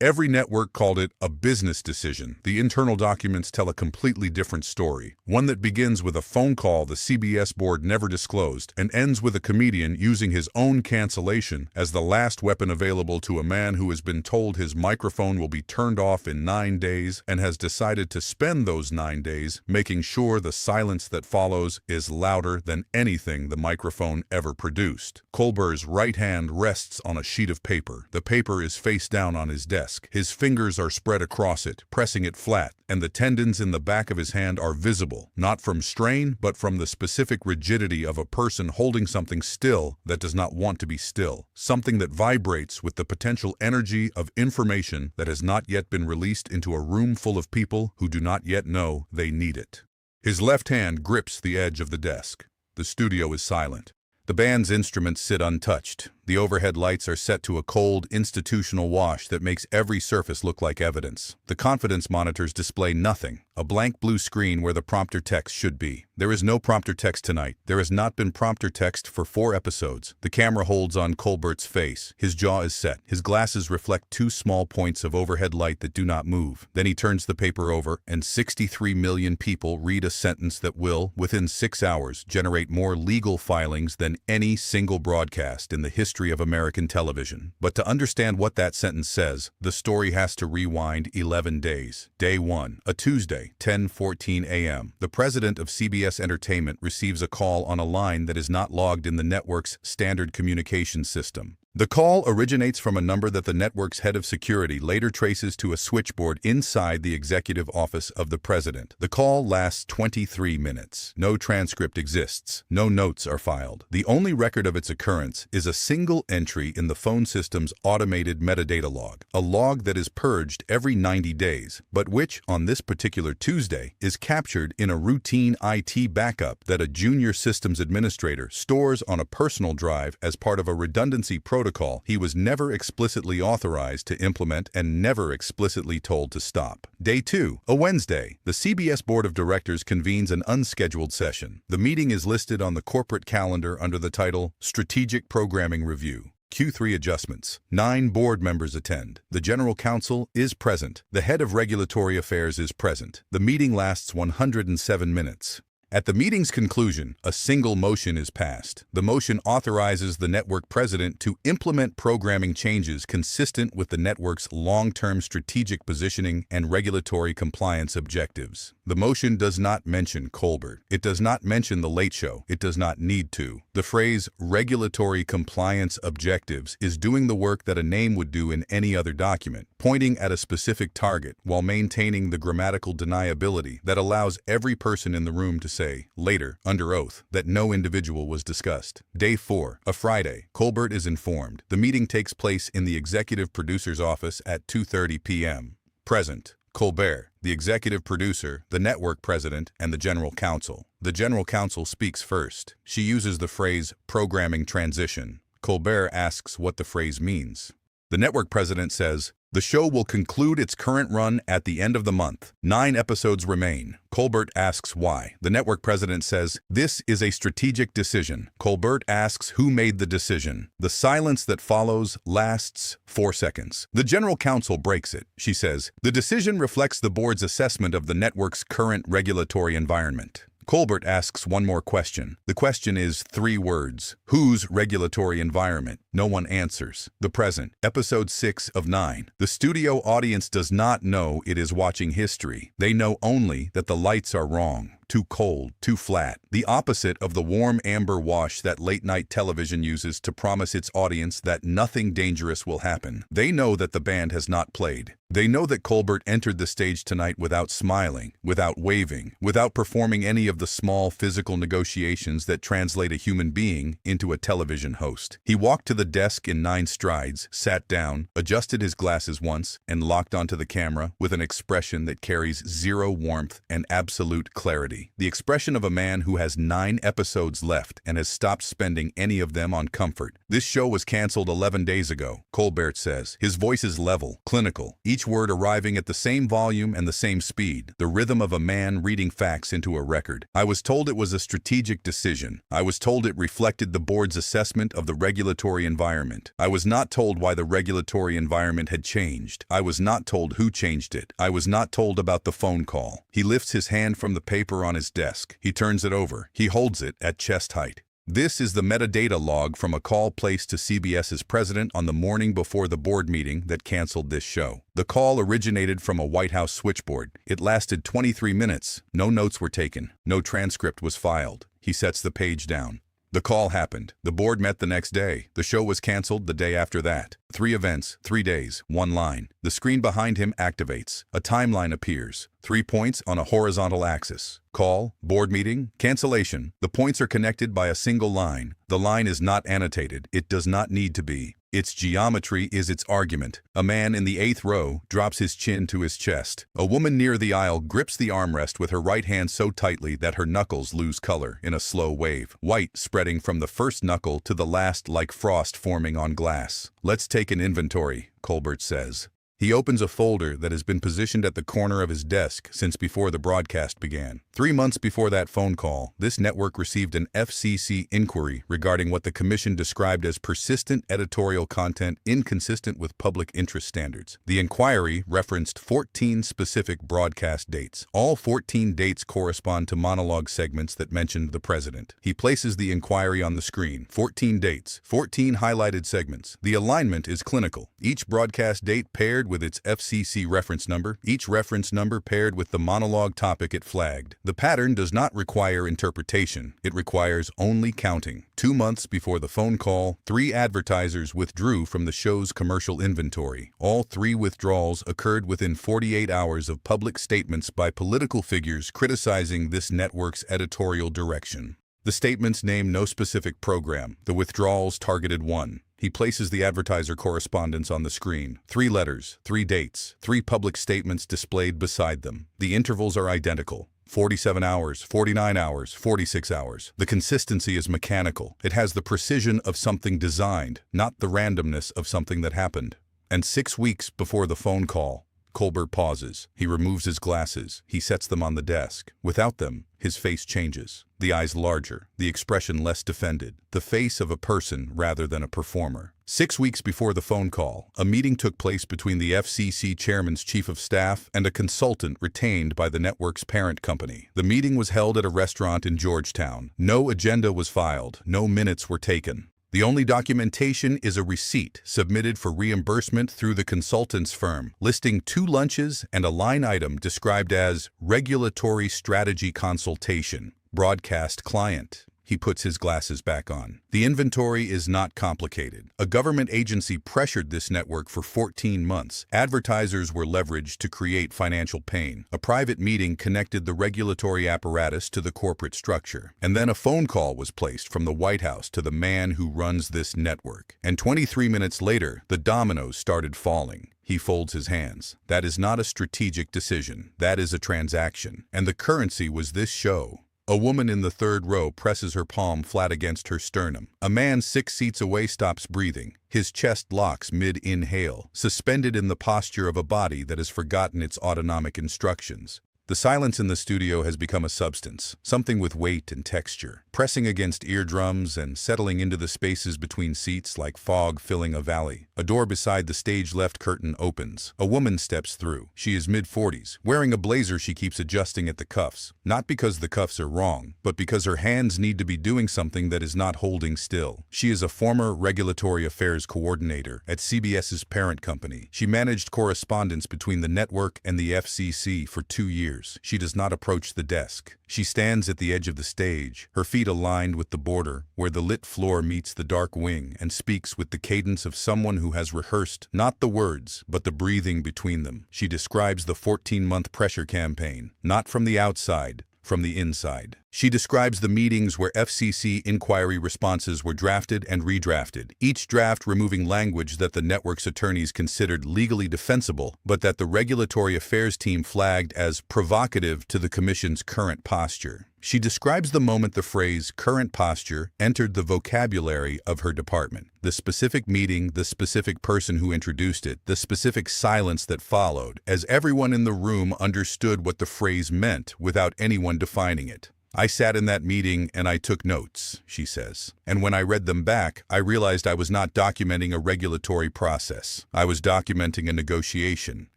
Every network called it a business decision. The internal documents tell a completely different story, one that begins with a phone call the CBS board never disclosed and ends with a comedian using his own cancellation as the last weapon available to a man who has been told his microphone will be turned off in 9 days and has decided to spend those 9 days making sure the silence that follows is louder than anything the microphone ever produced. Colbert's right hand rests on a sheet of paper. The paper is face down on his desk. His fingers are spread across it, pressing it flat, and the tendons in the back of his hand are visible, not from strain, but from the specific rigidity of a person holding something still that does not want to be still, something that vibrates with the potential energy of information that has not yet been released into a room full of people who do not yet know they need it. His left hand grips the edge of the desk. The studio is silent. The band's instruments sit untouched. The overhead lights are set to a cold, institutional wash that makes every surface look like evidence. The confidence monitors display nothing, a blank blue screen where the prompter text should be. There is no prompter text tonight. There has not been prompter text for 4 episodes. The camera holds on Colbert's face. His jaw is set. His glasses reflect 2 small points of overhead light that do not move. Then he turns the paper over, and 63 million people read a sentence that will, within 6 hours, generate more legal filings than any single broadcast in the history of American television. But to understand what that sentence says, the story has to rewind 11 days. Day 1, a Tuesday, 10:14 a.m. The president of CBS Entertainment receives a call on a line that is not logged in the network's standard communication system. The call originates from a number that the network's head of security later traces to a switchboard inside the executive office of the president. The call lasts 23 minutes. No transcript exists. No notes are filed. The only record of its occurrence is a single entry in the phone system's automated metadata log, a log that is purged every 90 days, but which, on this particular Tuesday, is captured in a routine IT backup that a junior systems administrator stores on a personal drive as part of a redundancy protocol he was never explicitly authorized to implement and never explicitly told to stop. Day 2, a Wednesday, the CBS Board of Directors convenes an unscheduled session. The meeting is listed on the corporate calendar under the title Strategic Programming Review. Q3 adjustments. 9 board members attend. The general counsel is present. The head of regulatory affairs is present. The meeting lasts 107 minutes. At the meeting's conclusion, a single motion is passed. The motion authorizes the network president to implement programming changes consistent with the network's long-term strategic positioning and regulatory compliance objectives. The motion does not mention Colbert. It does not mention The Late Show. It does not need to. The phrase regulatory compliance objectives is doing the work that a name would do in any other document, pointing at a specific target while maintaining the grammatical deniability that allows every person in the room to say, later, under oath, that no individual was discussed. Day 4, a Friday. Colbert is informed. The meeting takes place in the executive producer's office at 2:30 p.m. Present: Colbert, the executive producer, the network president, and the general counsel. The general counsel speaks first. She uses the phrase programming transition. Colbert asks what the phrase means. The network president says, "The show will conclude its current run at the end of the month. 9 episodes remain." Colbert asks why. The network president says, "This is a strategic decision." Colbert asks who made the decision. The silence that follows lasts 4 seconds. The general counsel breaks it. She says, "The decision reflects the board's assessment of the network's current regulatory environment." Colbert asks one more question. The question is 3 words. Whose regulatory environment? No one answers. The present. Episode 6 of 9. The studio audience does not know it is watching history. They know only that the lights are wrong. Too cold, too flat. The opposite of the warm amber wash that late-night television uses to promise its audience that nothing dangerous will happen. They know that the band has not played. They know that Colbert entered the stage tonight without smiling, without waving, without performing any of the small physical negotiations that translate a human being into a television host. He walked to the desk in 9 strides, sat down, adjusted his glasses once, and locked onto the camera with an expression that carries 0 warmth and absolute clarity. reality, the expression of a man who has 9 episodes left and has stopped spending any of them on comfort. This show was canceled 11 days ago, Colbert says. His voice is level, clinical, each word arriving at the same volume and the same speed, the rhythm of a man reading facts into a record. I was told it was a strategic decision. I was told it reflected the board's assessment of the regulatory environment. I was not told why the regulatory environment had changed. I was not told who changed it. I was not told about the phone call. He lifts his hand from the paper on his desk. He turns it over. He holds it at chest height. This is the metadata log from a call placed to CBS's president on the morning before the board meeting that canceled this show. The call originated from a White House switchboard. It lasted 23 minutes. No notes were taken. No transcript was filed. He sets the page down. The call happened. The board met the next day. The show was canceled the day after that. 3 events, 3 days, 1 line. The screen behind him activates. A timeline appears. 3 points on a horizontal axis. Call, board meeting, cancellation. The points are connected by a single line. The line is not annotated. It does not need to be. Its geometry is its argument. A man in the 8th row drops his chin to his chest. A woman near the aisle grips the armrest with her right hand so tightly that her knuckles lose color in a slow wave, white spreading from the first knuckle to the last like frost forming on glass. Let's take an inventory, Colbert says. He opens a folder that has been positioned at the corner of his desk since before the broadcast began. 3 months before that phone call, this network received an FCC inquiry regarding what the commission described as persistent editorial content inconsistent with public interest standards. The inquiry referenced 14 specific broadcast dates. All 14 dates correspond to monologue segments that mentioned the president. He places the inquiry on the screen. 14 dates, 14 highlighted segments. The alignment is clinical. Each broadcast date paired with its FCC reference number, each reference number paired with the monologue topic it flagged. The pattern does not require interpretation. It requires only counting. 2 months before the phone call, 3 advertisers withdrew from the show's commercial inventory. All 3 withdrawals occurred within 48 hours of public statements by political figures criticizing this network's editorial direction. The statements name no specific program. The withdrawals targeted one. He places the advertiser correspondence on the screen. 3 letters, 3 dates, 3 public statements displayed beside them. The intervals are identical. 47 hours, 49 hours, 46 hours. The consistency is mechanical. It has the precision of something designed, not the randomness of something that happened. And 6 weeks before the phone call, Colbert pauses. He removes his glasses. He sets them on the desk. Without them, his face changes. The eyes larger, the expression less defended. The face of a person rather than a performer. 6 weeks before the phone call, a meeting took place between the FCC chairman's chief of staff and a consultant retained by the network's parent company. The meeting was held at a restaurant in Georgetown. No agenda was filed. No minutes were taken. The only documentation is a receipt submitted for reimbursement through the consultant's firm, listing 2 lunches and a line item described as Regulatory Strategy Consultation, Broadcast Client. He puts his glasses back on. The inventory is not complicated. A government agency pressured this network for 14 months. Advertisers were leveraged to create financial pain. A private meeting connected the regulatory apparatus to the corporate structure. And then a phone call was placed from the White House to the man who runs this network. And 23 minutes later, the dominoes started falling. He folds his hands. That is not a strategic decision. That is a transaction. And the currency was this show. A woman in the 3rd row presses her palm flat against her sternum. A man 6 seats away stops breathing. His chest locks mid-inhale, suspended in the posture of a body that has forgotten its autonomic instructions. The silence in the studio has become a substance, something with weight and texture, pressing against eardrums and settling into the spaces between seats like fog filling a valley. A door beside the stage left curtain opens. A woman steps through. She is mid-40s, wearing a blazer she keeps adjusting at the cuffs, not because the cuffs are wrong, but because her hands need to be doing something that is not holding still. She is a former regulatory affairs coordinator at CBS's parent company. She managed correspondence between the network and the FCC for 2 years. She does not approach the desk. She stands at the edge of the stage, her feet aligned with the border, where the lit floor meets the dark wing, and speaks with the cadence of someone who has rehearsed not the words, but the breathing between them. She describes the 14-month pressure campaign, not from the outside, from the inside. She describes the meetings where FCC inquiry responses were drafted and redrafted, each draft removing language that the network's attorneys considered legally defensible, but that the regulatory affairs team flagged as provocative to the Commission's current posture. She describes the moment the phrase "current posture" entered the vocabulary of her department. The specific meeting, the specific person who introduced it, the specific silence that followed, as everyone in the room understood what the phrase meant without anyone defining it. "I sat in that meeting and I took notes," she says. "And when I read them back, I realized I was not documenting a regulatory process. I was documenting a negotiation.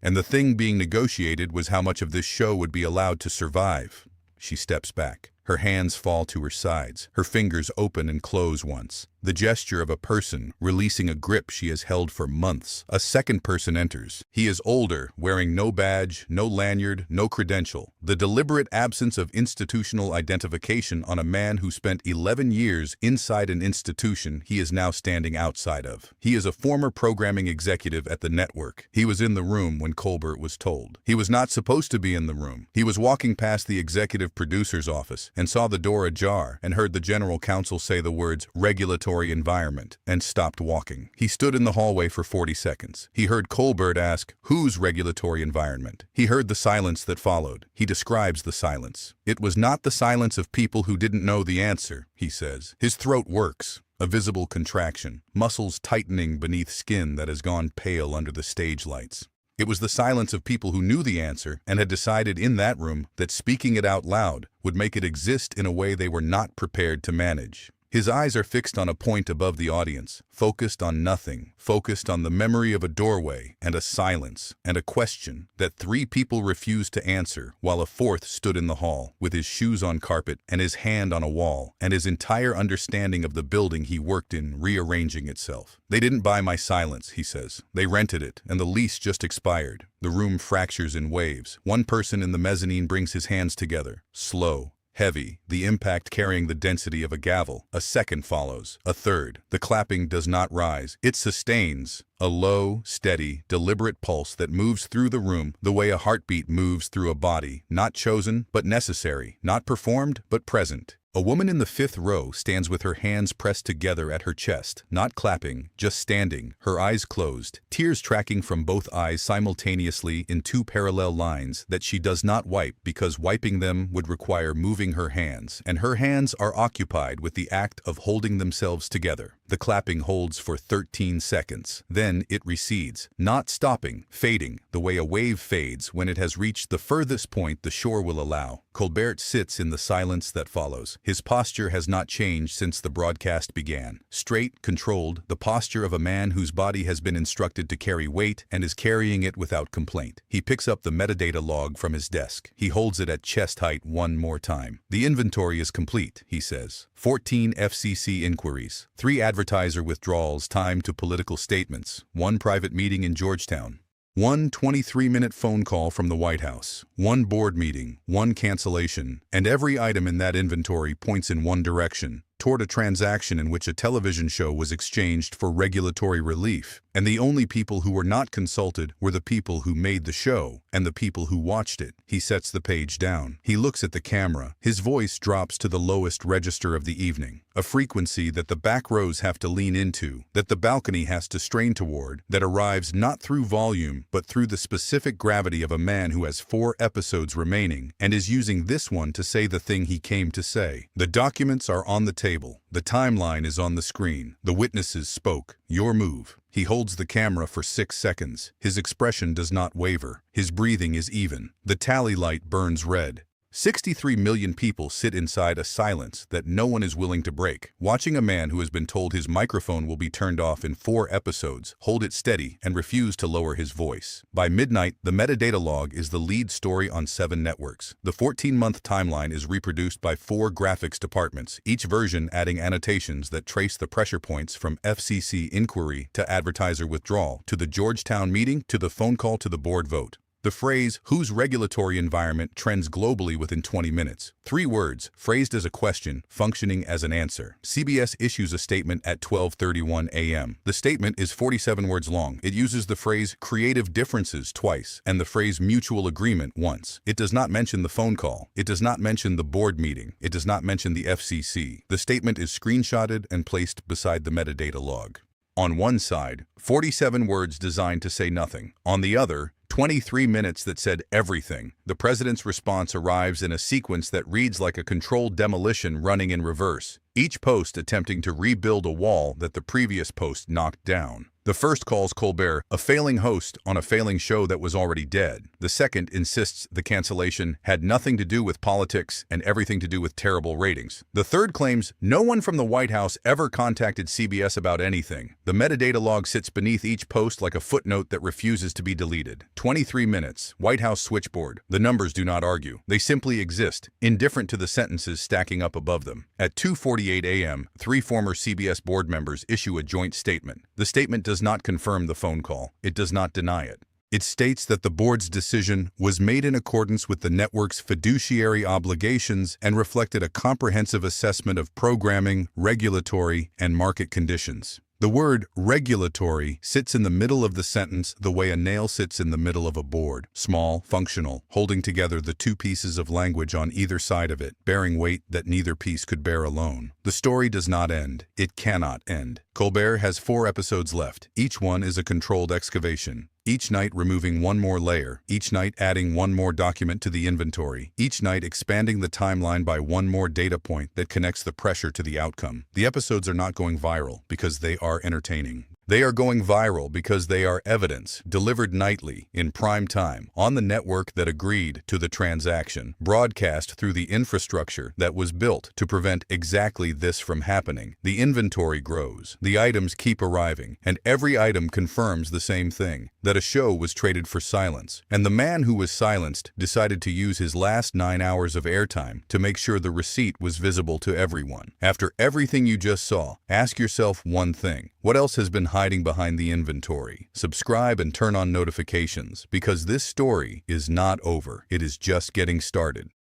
And the thing being negotiated was how much of this show would be allowed to survive." She steps back. Her hands fall to her sides. Her fingers open and close once. The gesture of a person releasing a grip she has held for months. A second person enters. He is older, wearing no badge, no lanyard, no credential. The deliberate absence of institutional identification on a man who spent 11 years inside an institution he is now standing outside of. He is a former programming executive at the network. He was in the room when Colbert was told. He was not supposed to be in the room. He was walking past the executive producer's office and saw the door ajar and heard the general counsel say the words "regulatory environment" and stopped walking. He stood in the hallway for 40 seconds. He heard Colbert ask, "Whose regulatory environment?" He heard the silence that followed. He describes the silence. "It was not the silence of people who didn't know the answer," he says. His throat works. A visible contraction, muscles tightening beneath skin that has gone pale under the stage lights. It was the silence of people who knew the answer and had decided in that room that speaking it out loud would make it exist in a way they were not prepared to manage. His eyes are fixed on a point above the audience, focused on nothing, focused on the memory of a doorway and a silence and a question that 3 people refused to answer while a 4th stood in the hall with his shoes on carpet and his hand on a wall and his entire understanding of the building he worked in rearranging itself. "They didn't buy my silence," he says. "They rented it and the lease just expired." The room fractures in waves. One person in the mezzanine brings his hands together, slow, heavy, the impact carrying the density of a gavel. A second follows, a third. The clapping does not rise. It sustains, a low, steady, deliberate pulse that moves through the room the way a heartbeat moves through a body, not chosen, but necessary, not performed, but present. A woman in the 5th row stands with her hands pressed together at her chest, not clapping, just standing, her eyes closed, tears tracking from both eyes simultaneously in 2 parallel lines that she does not wipe because wiping them would require moving her hands, and her hands are occupied with the act of holding themselves together. The clapping holds for 13 seconds. Then it recedes, not stopping, fading, the way a wave fades when it has reached the furthest point the shore will allow. Colbert sits in the silence that follows. His posture has not changed since the broadcast began. Straight, controlled, the posture of a man whose body has been instructed to carry weight and is carrying it without complaint. He picks up the metadata log from his desk. He holds it at chest height one more time. "The inventory is complete," he says. 14 FCC inquiries, 3 advertiser withdrawals timed to political statements, 1 private meeting in Georgetown, 1 23-minute phone call from the White House, 1 board meeting, 1 cancellation, and every item in that inventory points in one direction, toward a transaction in which a television show was exchanged for regulatory relief, and the only people who were not consulted were the people who made the show and the people who watched it. He sets the page down. He looks at the camera. His voice drops to the lowest register of the evening, a frequency that the back rows have to lean into, that the balcony has to strain toward, that arrives not through volume but through the specific gravity of a man who has 4 episodes remaining and is using this one to say the thing he came to say. The documents are on the table. The timeline is on the screen. The witnesses spoke. Your move. He holds the camera for 6 seconds. His expression does not waver. His breathing is even. The tally light burns red. 63 million people sit inside a silence that no one is willing to break, watching a man who has been told his microphone will be turned off in 4 episodes, hold it steady, and refuse to lower his voice. By midnight, the metadata log is the lead story on 7 networks. The 14-month timeline is reproduced by 4 graphics departments, each version adding annotations that trace the pressure points from FCC inquiry to advertiser withdrawal, to the Georgetown meeting, to the phone call to the board vote. The phrase, whose regulatory environment trends globally within 20 minutes. 3 words, phrased as a question, functioning as an answer. CBS issues a statement at 12:31 a.m. The statement is 47 words long. It uses the phrase creative differences twice and the phrase mutual agreement once. It does not mention the phone call. It does not mention the board meeting. It does not mention the FCC. The statement is screenshotted and placed beside the metadata log. On one side, 47 words designed to say nothing. On the other, 23 minutes that said everything. The president's response arrives in a sequence that reads like a controlled demolition running in reverse, each post attempting to rebuild a wall that the previous post knocked down. The first calls Colbert a failing host on a failing show that was already dead. The second insists the cancellation had nothing to do with politics and everything to do with terrible ratings. The third claims no one from the White House ever contacted CBS about anything. The metadata log sits beneath each post like a footnote that refuses to be deleted. 23 minutes. White House switchboard. The numbers do not argue. They simply exist, indifferent to the sentences stacking up above them. At 2:48 a.m., 3 former CBS board members issue a joint statement. The statement does not confirm the phone call. It does not deny it. It states that the board's decision was made in accordance with the network's fiduciary obligations and reflected a comprehensive assessment of programming, regulatory, and market conditions. The word regulatory sits in the middle of the sentence the way a nail sits in the middle of a board, small, functional, holding together the 2 pieces of language on either side of it, bearing weight that neither piece could bear alone. The story does not end. It cannot end. Colbert has 4 episodes left. Each one is a controlled excavation. Each night removing one more layer, each night adding one more document to the inventory, each night expanding the timeline by one more data point that connects the pressure to the outcome. The episodes are not going viral because they are entertaining. They are going viral because they are evidence, delivered nightly, in prime time, on the network that agreed to the transaction, broadcast through the infrastructure that was built to prevent exactly this from happening. The inventory grows, the items keep arriving, and every item confirms the same thing, that a show was traded for silence. And the man who was silenced decided to use his last 9 hours of airtime to make sure the receipt was visible to everyone. After everything you just saw, ask yourself one thing. What else has been hiding behind the inventory? Subscribe and turn on notifications, because this story is not over. It is just getting started.